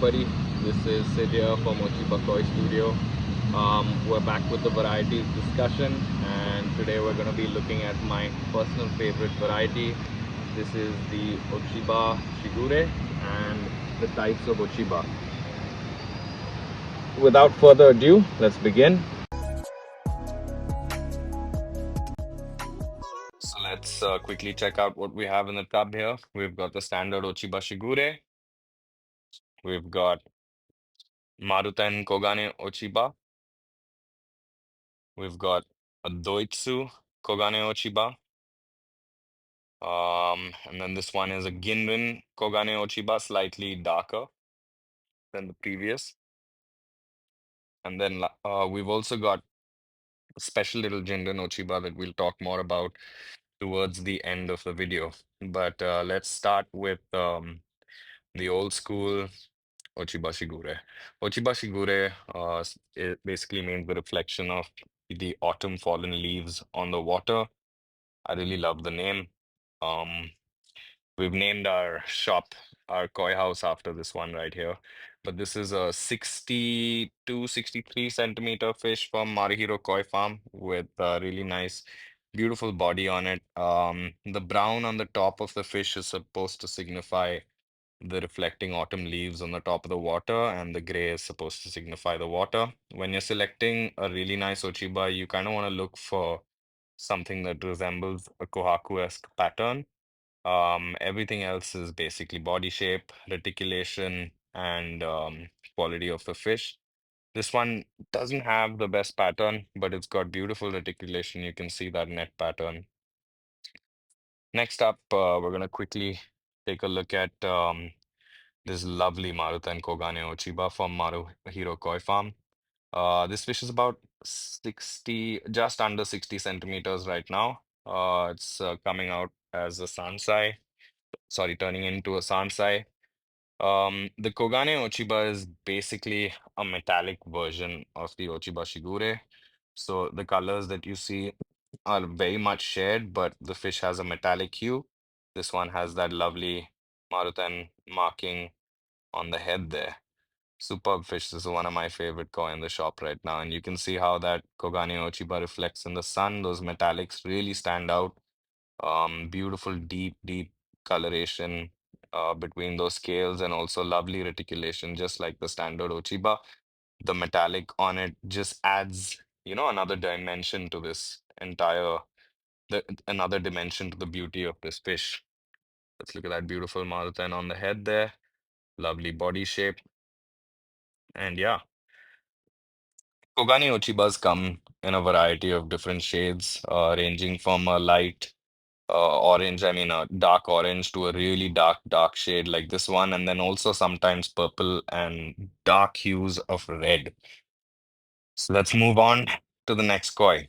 everybody. This is Sid here from Ochiba Koi Studio. We're back with the varieties discussion, and today we're going to be looking at my personal favorite variety. This is the Ochiba Shigure and the types of Ochiba. Without further ado, let's begin. So let's quickly check out what we have in the tub here. We've got the standard Ochiba Shigure. We've got Maruten Kogane Ochiba. We've got a Doitsu Kogane Ochiba. And then this one is a Ginrin Kogane Ochiba, slightly darker than the previous. And then we've also got a special little Ginrin Ochiba that we'll talk more about towards the end of the video. But let's start with the old school Ochiba Shigure. Ochiba Shigure it basically means the reflection of the autumn fallen leaves on the water. I really love the name. Um, we've named our shop, our koi house after this one right here. But this is a 62, 63 centimeter fish from Marihiro Koi Farm with a really nice, beautiful body on it. The brown on the top of the fish is supposed to signify the reflecting autumn leaves on the top of the water, and the gray is supposed to signify the water. When you're selecting a really nice Ochiba, you kind of want to look for something that resembles a Kohaku-esque pattern. Everything else is basically body shape, reticulation, and quality of the fish. This one doesn't have the best pattern, but it's got beautiful reticulation. You can see that net pattern. Next up, we're going to quickly take a look at this lovely Marutan Kogane Ochiba from Maruhiro Koi Farm. This fish is about 60, just under 60 centimeters right now. It's coming out as a Sansai, sorry, turning into a Sansai. The Kogane Ochiba is basically a metallic version of the Ochiba Shigure. So the colors that you see are very much shared, but the fish has a metallic hue. This one has that lovely Marutan marking on the head there. Superb fish. This is one of my favorite koi in the shop right now. And you can see how that Kogane Ochiba reflects in the sun. Those metallics really stand out. Beautiful, deep, deep coloration between those scales, and also lovely reticulation, just like the standard Ochiba. The metallic on it just adds, another dimension to this entire, another dimension to the beauty of this fish. Let's look at that beautiful Marutan on the head there. Lovely body shape. And yeah, Kogani Ochibas come in a variety of different shades, ranging from a light orange, I mean a dark orange, to a really dark, dark shade like this one, and then also sometimes purple and dark hues of red. So let's move on to the next koi.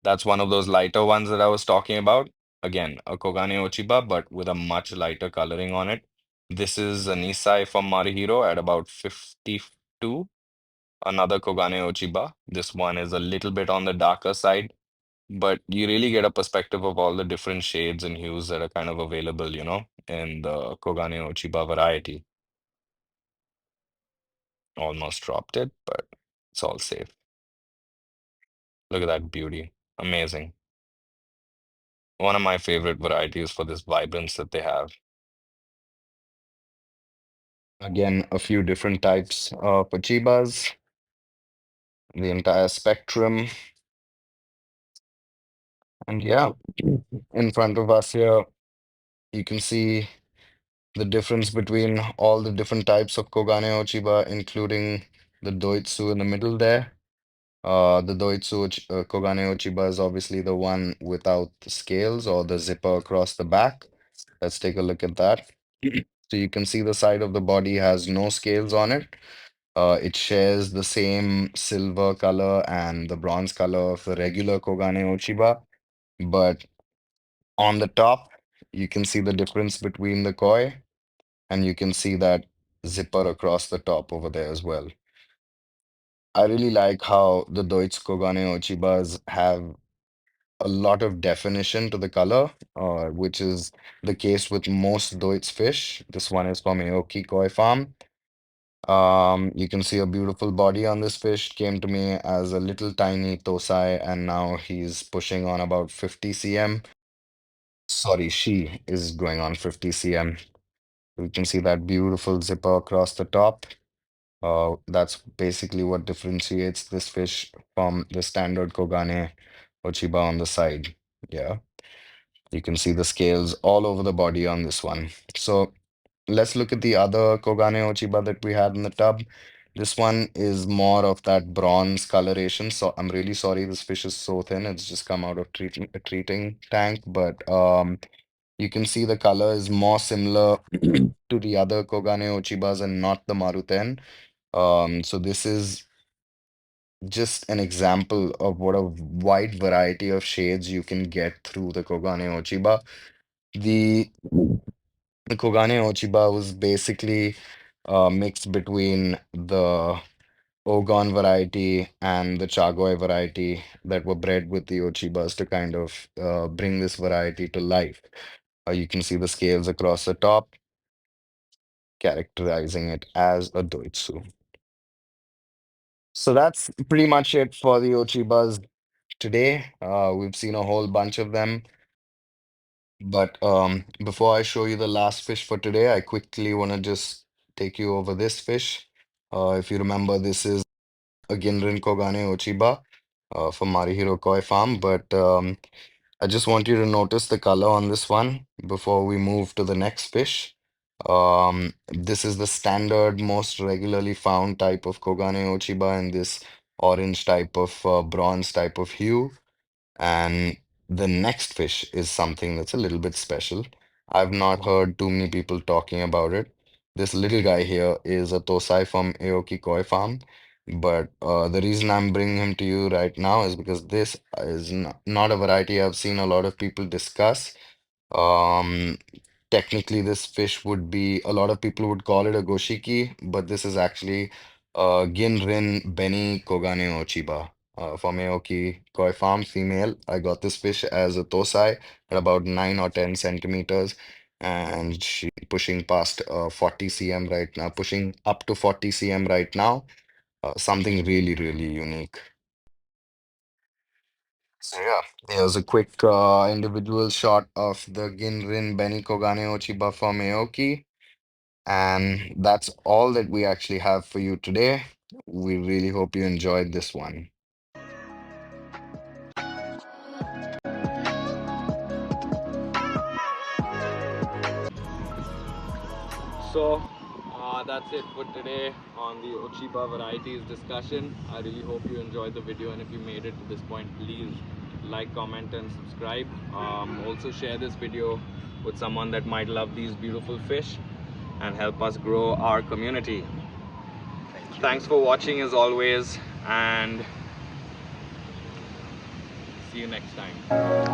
That's one of those lighter ones that I was talking about. Again, a Kogane Ochiba, but with a much lighter coloring on it. This is a Nisai from Marihiro at about 52. Another Kogane Ochiba. This one is a little bit on the darker side, but you really get a perspective of all the different shades and hues that are kind of available, in the Kogane Ochiba variety. Almost dropped it, but it's all safe. Look at that beauty. Amazing. One of my favorite varieties for this vibrance that they have. Again, a few different types of Ochibas, the entire spectrum. And yeah, in front of us here, you can see the difference between all the different types of Kogane Ochiba, including the Doitsu in the middle there. The Kogane Ochiba is obviously the one without the scales or the zipper across the back. Let's take a look at that. So you can see the side of the body has no scales on it. It shares the same silver color and the bronze color of the regular Kogane Ochiba, but on the top, you can see the difference between the koi, and you can see that zipper across the top over there as well. I really like how the Deutsch Kogane Ochibas have a lot of definition to the color, which is the case with most Deutz fish. This one is from Aoki Koi Farm. You can see a beautiful body on this fish. Came to me as a little tiny tosai, and now he's pushing on about 50 cm. Sorry, she is going on 50 cm. You can see that beautiful zipper across the top. That's basically what differentiates this fish from the standard Kogane Ochiba on the side. Yeah, you can see the scales all over the body on this one. So let's look at the other Kogane Ochiba that we had in the tub. This one is more of that bronze coloration. So I'm really sorry this fish is so thin. It's just come out of treating tank, but you can see the color is more similar to the other Kogane Ochibas and not the Maruten. So this is just an example of what a wide variety of shades you can get through the Kogane Ochiba. The the Kogane Ochiba was basically a mix between the Ogon variety and the Chagoy variety that were bred with the Ochibas to kind of bring this variety to life. You can see the scales across the top, characterizing it as a Doitsu. So that's pretty much it for the Ochibas today. We've seen a whole bunch of them. But before I show you the last fish for today, I quickly want to just take you over this fish. If you remember, this is a Ginrin Kogane Ochiba from Marihiro Koi Farm. But I just want you to notice the color on this one before we move to the next fish. This is the standard, most regularly found type of Kogane Ochiba in this orange type of bronze type of hue. And the next fish is something that's a little bit special. I've not heard too many people talking about it. This little guy here is a Tosai from Aoki Koi Farm. But the reason I'm bringing him to you right now is because this is not a variety I've seen a lot of people discuss. Um, Technically, this fish would be, a lot of people would call it a goshiki, but this is actually Ginrin Beni Kogane Ochiba from Aoki Koi Farm, female. I got this fish as a tosai at about 9 or 10 centimeters, and she pushing past 40 cm right now, pushing up to 40 cm right now. Something really, really unique. So yeah, here's a quick individual shot of the Ginrin Beni Kogane Ochiba from Aoki. And that's all that we actually have for you today. We really hope you enjoyed this one. So that's it for today on the Ochiba varieties discussion. I really hope you enjoyed the video, and if you made it to this point, please like, comment, and subscribe. Also share this video with someone that might love these beautiful fish and help us grow our community. Thanks for watching as always, and see you next time.